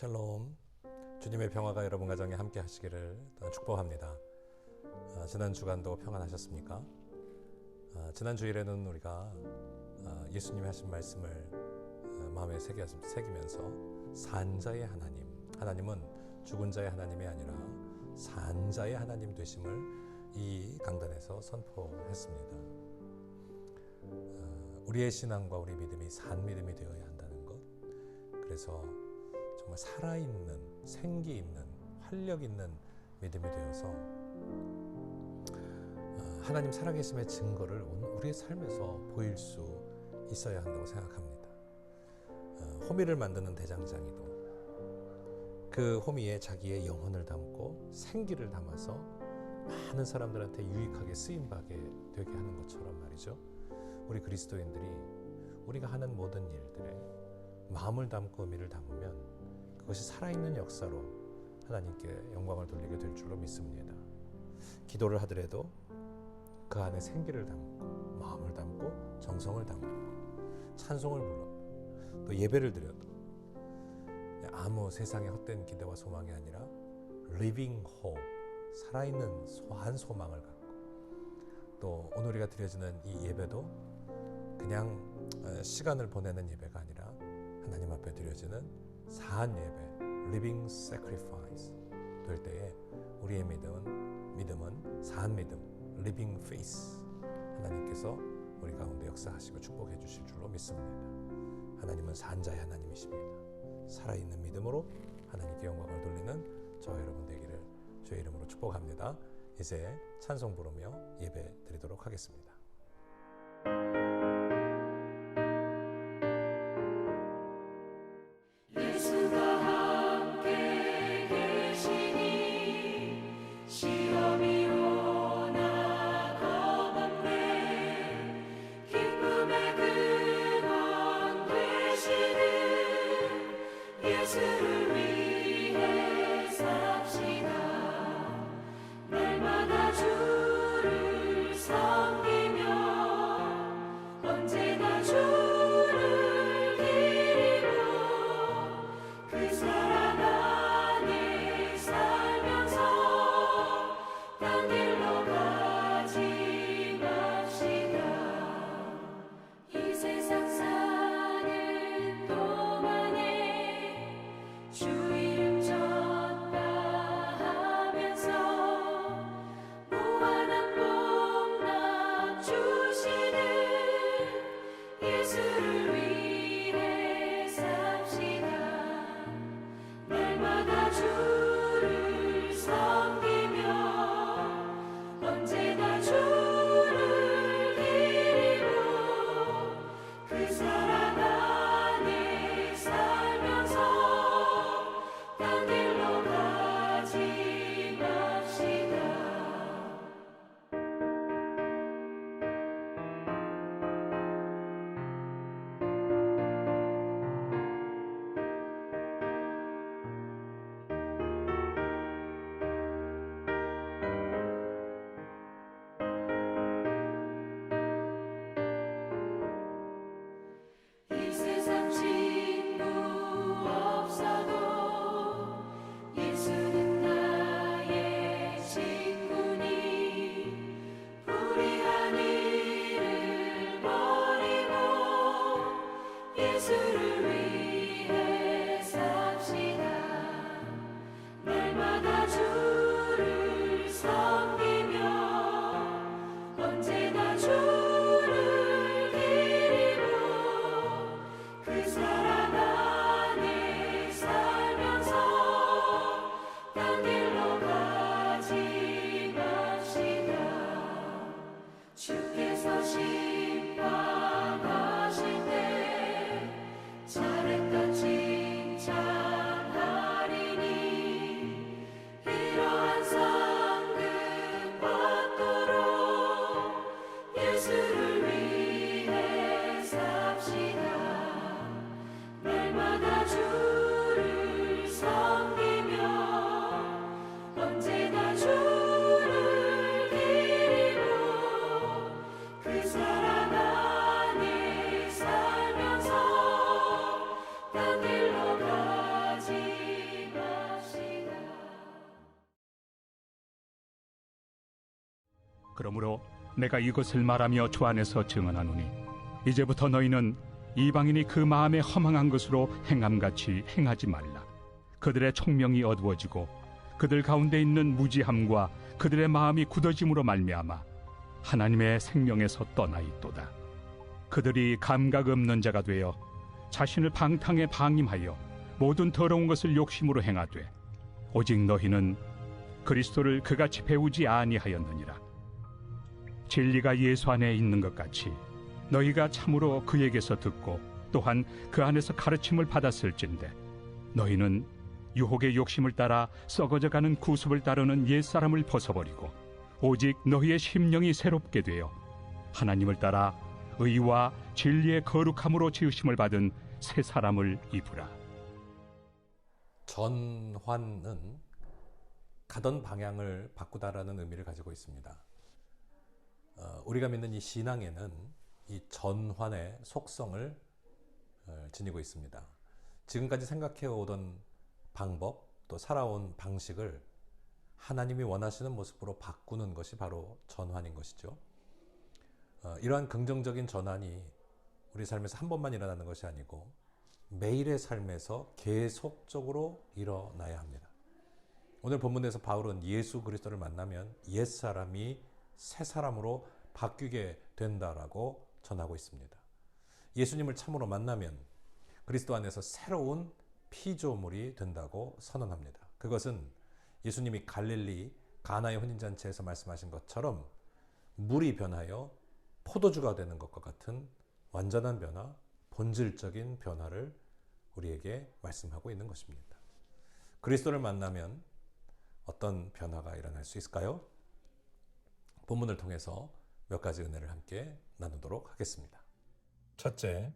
샬롬, 주님의 평화가 여러분 가정에 함께 하시기를 축복합니다. 지난 주간도 평안하셨습니까? 지난 주일에는 우리가 예수님이 하신 말씀을 마음에 새기면서 산자의 하나님, 하나님은 죽은 자의 하나님이 아니라 산자의 하나님 되심을 이 강단에서 선포했습니다. 우리의 신앙과 우리 믿음이 산 믿음이 되어야 한다는 것, 그래서 정말 살아있는, 생기 있는, 활력 있는 믿음이 되어서 하나님 살아계심의 증거를 우리의 삶에서 보일 수 있어야 한다고 생각합니다. 호미를 만드는 대장장이도 그 호미에 자기의 영혼을 담고 생기를 담아서 많은 사람들한테 유익하게 쓰임받게 되게 하는 것처럼 말이죠. 우리 그리스도인들이 우리가 하는 모든 일들에 마음을 담고 의미를 담으면 그것이 살아있는 역사로 하나님께 영광을 돌리게 될 줄로 믿습니다. 기도를 하더라도 그 안에 생기를 담고 마음을 담고 정성을 담고 찬송을 불러 또 예배를 드려도 아무 세상의 헛된 기대와 소망이 아니라 living hope, 살아있는 한 소망을 갖고 또 오늘 우리가 드려지는 이 예배도 그냥 시간을 보내는 예배가 아니라 하나님 앞에 드려지는 사한 예배, living sacrifice 될 때에 우리의 믿음은 사한 믿음, living faith, 하나님께서 우리 가운데 역사하시고 축복해 주실 줄로 믿습니다. 하나님은 산자의 하나님이십니다. 살아있는 믿음으로 하나님께 영광을 돌리는 저와 여러분 되기를 주의 이름으로 축복합니다. 이제 찬송 부르며 예배 드리도록 하겠습니다. 그러므로 내가 이것을 말하며 주 안에서 증언하노니 이제부터 너희는 이방인이 그 마음에 허망한 것으로 행함같이 행하지 말라. 그들의 총명이 어두워지고 그들 가운데 있는 무지함과 그들의 마음이 굳어짐으로 말미암아 하나님의 생명에서 떠나 있도다. 그들이 감각 없는 자가 되어 자신을 방탕에 방임하여 모든 더러운 것을 욕심으로 행하되 오직 너희는 그리스도를 그같이 배우지 아니하였느니라. 진리가 예수 안에 있는 것 같이 너희가 참으로 그에게서 듣고 또한 그 안에서 가르침을 받았을진데 너희는 유혹의 욕심을 따라 썩어져가는 구습을 따르는 옛사람을 벗어버리고 오직 너희의 심령이 새롭게 되어 하나님을 따라 의와 진리의 거룩함으로 지으심을 받은 새 사람을 입으라. 전환은 가던 방향을 바꾸다라는 의미를 가지고 있습니다. 우리가 믿는 이 신앙에는 이 전환의 속성을 지니고 있습니다. 지금까지 생각해 오던 방법, 또 살아온 방식을 하나님이 원하시는 모습으로 바꾸는 것이 바로 전환인 것이죠. 이러한 긍정적인 전환이 우리 삶에서 한 번만 일어나는 것이 아니고 매일의 삶에서 계속적으로 일어나야 합니다. 오늘 본문에서 바울은 예수 그리스도를 만나면 옛사람이 새 사람으로 바뀌게 된다라고 전하고 있습니다. 예수님을 참으로 만나면 그리스도 안에서 새로운 피조물이 된다고 선언합니다. 그것은 예수님이 갈릴리 가나의 혼인잔치에서 말씀하신 것처럼 물이 변하여 포도주가 되는 것과 같은 완전한 변화, 본질적인 변화를 우리에게 말씀하고 있는 것입니다. 그리스도를 만나면 어떤 변화가 일어날 수 있을까요? 본문을 통해서 몇 가지 은혜를 함께 나누도록 하겠습니다. 첫째,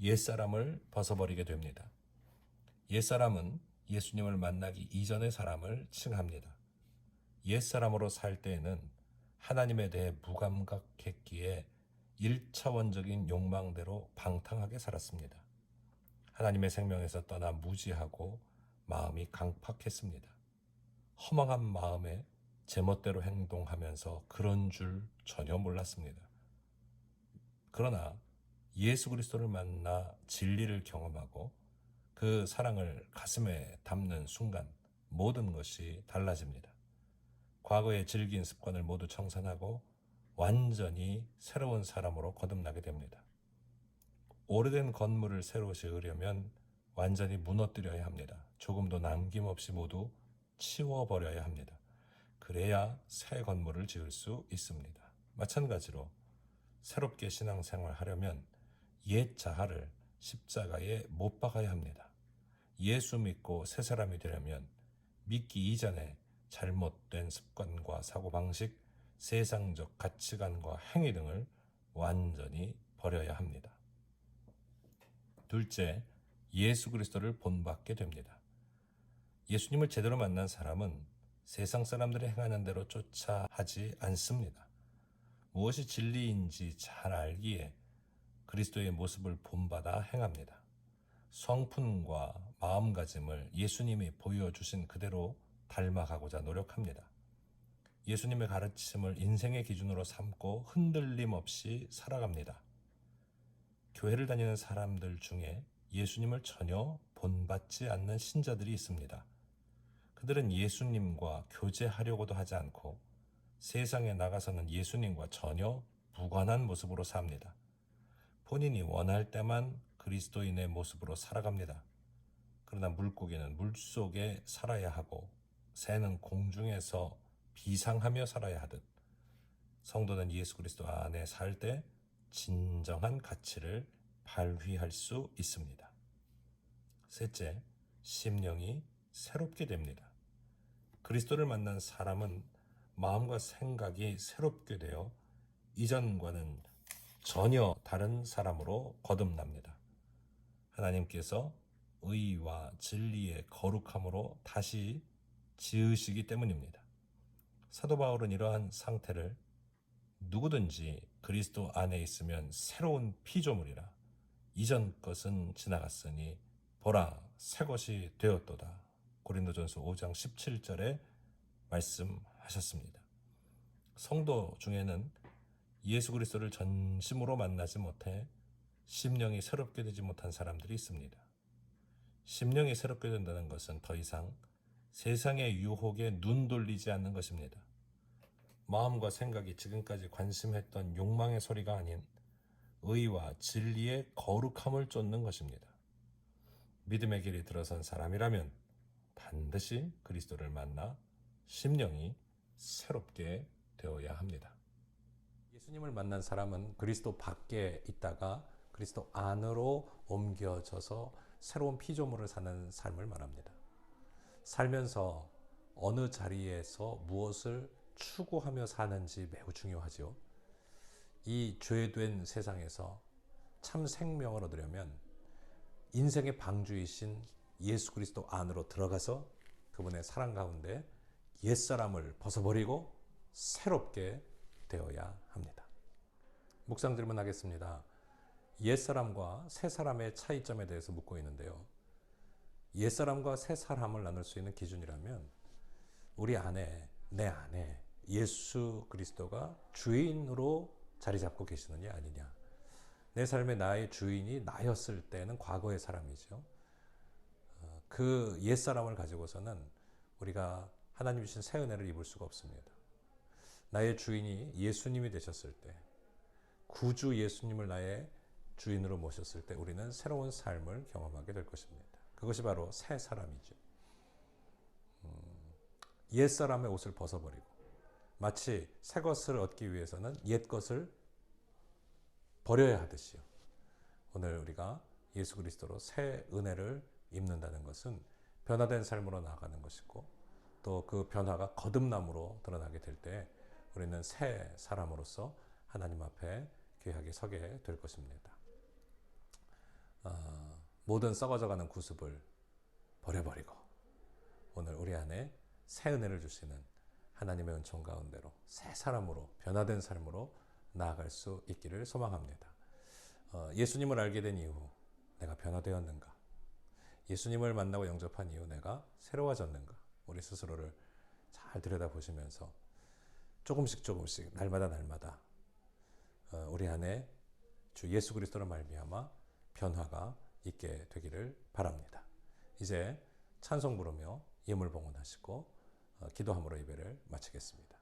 옛사람을 벗어버리게 됩니다. 옛사람은 예수님을 만나기 이전의 사람을 칭합니다. 옛사람으로 살 때에는 하나님에 대해 무감각했기에 1차원적인 욕망대로 방탕하게 살았습니다. 하나님의 생명에서 떠나 무지하고 마음이 강팍했습니다. 허망한 마음에 제멋대로 행동하면서 그런 줄 전혀 몰랐습니다. 그러나 예수 그리스도를 만나 진리를 경험하고 그 사랑을 가슴에 담는 순간 모든 것이 달라집니다. 과거의 질긴 습관을 모두 청산하고 완전히 새로운 사람으로 거듭나게 됩니다. 오래된 건물을 새로 지으려면 완전히 무너뜨려야 합니다. 조금도 남김없이 모두 치워버려야 합니다. 그래야 새 건물을 지을 수 있습니다. 마찬가지로 새롭게 신앙생활 하려면 옛 자아를 십자가에 못 박아야 합니다. 예수 믿고 새 사람이 되려면 믿기 이전에 잘못된 습관과 사고방식, 세상적 가치관과 행위 등을 완전히 버려야 합니다. 둘째, 예수 그리스도를 본받게 됩니다. 예수님을 제대로 만난 사람은 세상 사람들이 행하는 대로 쫓아 하지 않습니다. 무엇이 진리인지 잘 알기에 그리스도의 모습을 본받아 행합니다. 성품과 마음가짐을 예수님이 보여주신 그대로 닮아가고자 노력합니다. 예수님의 가르침을 인생의 기준으로 삼고 흔들림 없이 살아갑니다. 교회를 다니는 사람들 중에 예수님을 전혀 본받지 않는 신자들이 있습니다. 그들은 예수님과 교제하려고도 하지 않고 세상에 나가서는 예수님과 전혀 무관한 모습으로 삽니다. 본인이 원할 때만 그리스도인의 모습으로 살아갑니다. 그러나 물고기는 물속에 살아야 하고 새는 공중에서 비상하며 살아야 하듯 성도는 예수 그리스도 안에 살 때 진정한 가치를 발휘할 수 있습니다. 셋째, 심령이 새롭게 됩니다. 그리스도를 만난 사람은 마음과 생각이 새롭게 되어 이전과는 전혀 다른 사람으로 거듭납니다. 하나님께서 의와 진리의 거룩함으로 다시 지으시기 때문입니다. 사도 바울은 이러한 상태를 누구든지 그리스도 안에 있으면 새로운 피조물이라 이전 것은 지나갔으니 보라 새 것이 되었도다. 고린도전서 5장 17절에 말씀하셨습니다. 성도 중에는 예수 그리스도를 전심으로 만나지 못해 심령이 새롭게 되지 못한 사람들이 있습니다. 심령이 새롭게 된다는 것은 더 이상 세상의 유혹에 눈 돌리지 않는 것입니다. 마음과 생각이 지금까지 관심했던 욕망의 소리가 아닌 의와 진리의 거룩함을 쫓는 것입니다. 믿음의 길이 들어선 사람이라면 반드시 그리스도를 만나 심령이 새롭게 되어야 합니다. 예수님을 만난 사람은 그리스도 밖에 있다가 그리스도 안으로 옮겨져서 새로운 피조물을 사는 삶을 말합니다. 살면서 어느 자리에서 무엇을 추구하며 사는지 매우 중요하죠. 이 죄된 세상에서 참 생명을 얻으려면 인생의 방주이신 예수 그리스도 안으로 들어가서 그분의 사랑 가운데 옛사람을 벗어버리고 새롭게 되어야 합니다. 묵상 질문하겠습니다. 옛사람과 새사람의 차이점에 대해서 묻고 있는데요. 옛사람과 새사람을 나눌 수 있는 기준이라면 우리 안에, 내 안에 예수 그리스도가 주인으로 자리 잡고 계시느냐 아니냐. 내 삶의 나의 주인이 나였을 때는 과거의 사람이죠. 그 옛사람을 가지고서는 우리가 하나님 주신 새 은혜를 입을 수가 없습니다. 나의 주인이 예수님이 되셨을 때, 구주 예수님을 나의 주인으로 모셨을 때 우리는 새로운 삶을 경험하게 될 것입니다. 그것이 바로 새 사람이죠. 옛사람의 옷을 벗어버리고 마치 새 것을 얻기 위해서는 옛 것을 버려야 하듯이요. 오늘 우리가 예수 그리스도로 새 은혜를 입는다는 것은 변화된 삶으로 나아가는 것이고 또 그 변화가 거듭남으로 드러나게 될 때 우리는 새 사람으로서 하나님 앞에 귀하게 서게 될 것입니다. 모든 썩어져가는 구습을 버려버리고 오늘 우리 안에 새 은혜를 주시는 하나님의 은총 가운데로 새 사람으로 변화된 삶으로 나아갈 수 있기를 소망합니다. 예수님을 알게 된 이후 내가 변화되었는가? 예수님을 만나고 영접한 이후 내가 새로워졌는가? 우리 스스로를 잘 들여다보시면서 조금씩 날마다 우리 안에 주 예수 그리스도로 말미암아 변화가 있게 되기를 바랍니다. 이제 찬송 부르며 예물 봉헌하시고 기도함으로 예배를 마치겠습니다.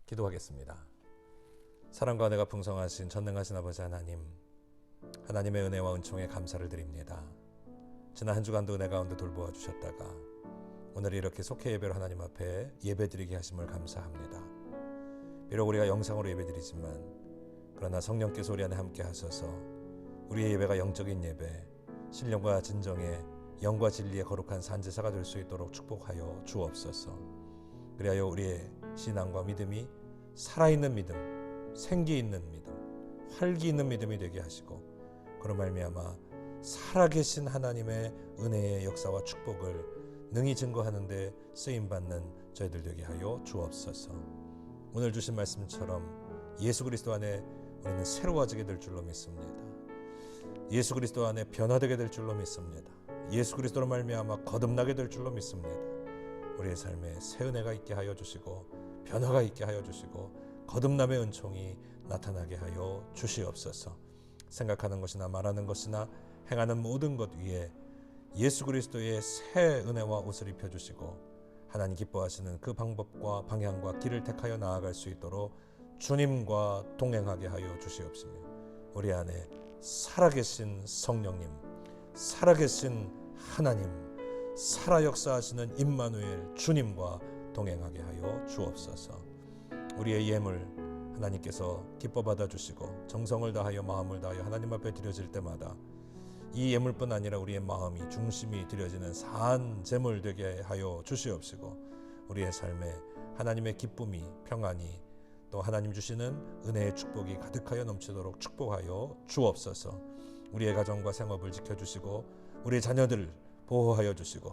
기도하겠습니다. 사랑과 은혜가 풍성하신 전능하신 아버지 하나님, 하나님의 은혜와 은총에 감사를 드립니다. 지난 한 주간도 은혜 가운데 돌보아 주셨다가 오늘 이렇게 속회 예배로 하나님 앞에 예배드리게 하심을 감사합니다. 비록 우리가 영상으로 예배드리지만 그러나 성령께서 우리 안에 함께 하셔서 우리의 예배가 영적인 예배, 신령과 진정의 영과 진리의 거룩한 산제사가 될 수 있도록 축복하여 주옵소서. 그리하여 우리의 신앙과 믿음이 살아있는 믿음, 생기 있는 믿음, 활기 있는 믿음이 되게 하시고 그런 말미암아 살아계신 하나님의 은혜의 역사와 축복을 능히 증거하는 데 쓰임받는 저희들 되게 하여 주옵소서. 오늘 주신 말씀처럼 예수 그리스도 안에 우리는 새로워지게 될 줄로 믿습니다. 예수 그리스도 안에 변화되게 될 줄로 믿습니다. 예수 그리스도로 말미암아 거듭나게 될 줄로 믿습니다. 우리의 삶에 새 은혜가 있게 하여 주시고 변화가 있게 하여 주시고 거듭남의 은총이 나타나게 하여 주시옵소서. 생각하는 것이나 말하는 것이나 행하는 모든 것 위에 예수 그리스도의 새 은혜와 옷을 입혀주시고 하나님 기뻐하시는 그 방법과 방향과 길을 택하여 나아갈 수 있도록 주님과 동행하게 하여 주시옵시며 우리 안에 살아계신 성령님, 살아계신 하나님, 살아 역사하시는 임마누엘 주님과 동행하게 하여 주옵소서. 우리의 예물 하나님께서 기뻐 받아주시고 정성을 다하여 마음을 다하여 하나님 앞에 드려질 때마다 이 예물뿐 아니라 우리의 마음이 중심이 드려지는 산 제물 되게 하여 주시옵시고 우리의 삶에 하나님의 기쁨이 평안이 또 하나님 주시는 은혜의 축복이 가득하여 넘치도록 축복하여 주옵소서. 우리의 가정과 생업을 지켜주시고 우리 자녀들을 보호하여 주시고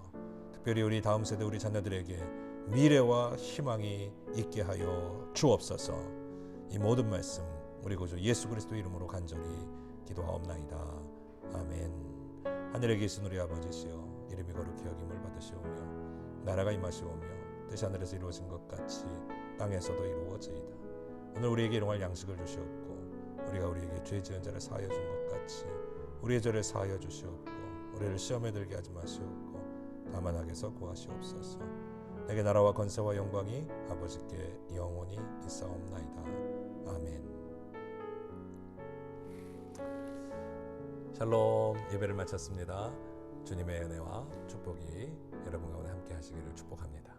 특별히 우리 다음 세대 우리 자녀들에게 미래와 희망이 있게 하여 주옵소서. 이 모든 말씀 우리 구주 예수 그리스도 이름으로 간절히 기도하옵나이다. 아멘. 하늘에 계신 우리 아버지시여 이름이 거룩히 여김을 받으시오며 나라가 임하시오며 뜻이 하늘에서 이루어진 것 같이 땅에서도 이루어지이다. 오늘 우리에게 일용할 양식을 주시옵고 우리가 우리에게 죄 지은 자를 사하여 준 것 같이 우리의 죄를 사하여 주시옵고 우리를 시험에 들게 하지 마시옵고 다만 악에서 구하시옵소서. 내게 나라와 권세와 영광이 아버지께 영원히 있사옵나이다. 아멘. 샬롬. 예배를 마쳤습니다. 주님의 은혜와 축복이 여러분 가운데 함께 하시기를 축복합니다.